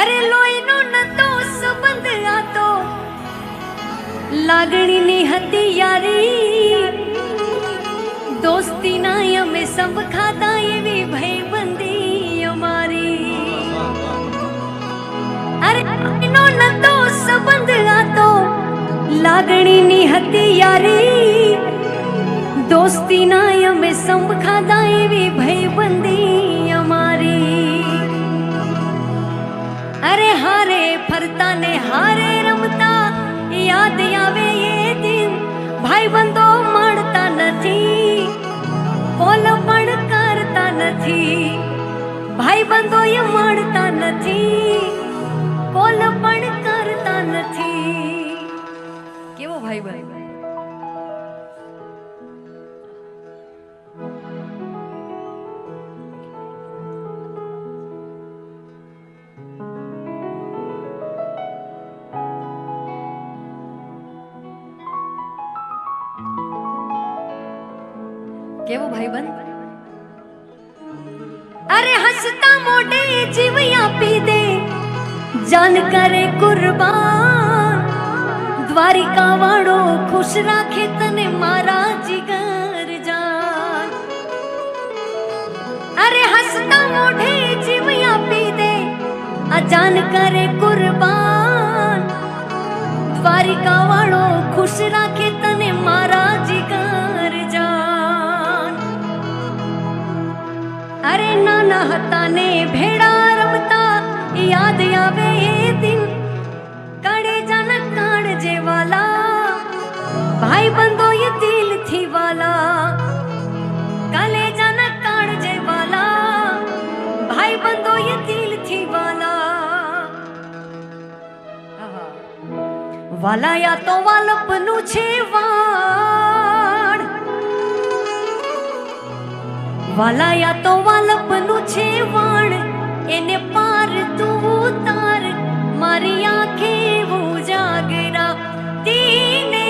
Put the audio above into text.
अरे लोहीनो नतो संबंध आ तो लागणीनी हती यारी दोस्ती ना अमे संभ खाधा एवी भाईबंधी अमारी अरे लोहीनो नतो संबंध आ तो लागणीनी हती यारी दोस्ती ना अमे संभ खाधा एवी भाईबंधी अमारी अरे हारे फरता ने हारे रमता याद आवे ये दिन भाई बंदो मळता नथी कोल पण करता नथी भाई बंदो ये मळता नथी कोल पण करता नथी केवो भाई बंद केवो भाईबंद अरे हंसता मोटे जीविया पी दे जान करे कुर्बान द्वारिका वाड़ो खुश राखे तने मारा जिगर जान अरे हंसता मोटे जीविया पी दे जान करे कुर्बान द्वारिका वाड़ो खुश राखे तने मारा जिगर जान अरे नाना हता ने भेड़ा रमता याद आवे ये दिन कड़े जन कान जे वाला भाई बंदो ये दिल थी वाला कले जन कान जे वाला भाई बंदो ये दिल थी वाला वाला या तो वालपनु छे वाड़ वाला या तो वालपनु छे वाण एने पार तू उतार मारी आंखें वो जागरा तीने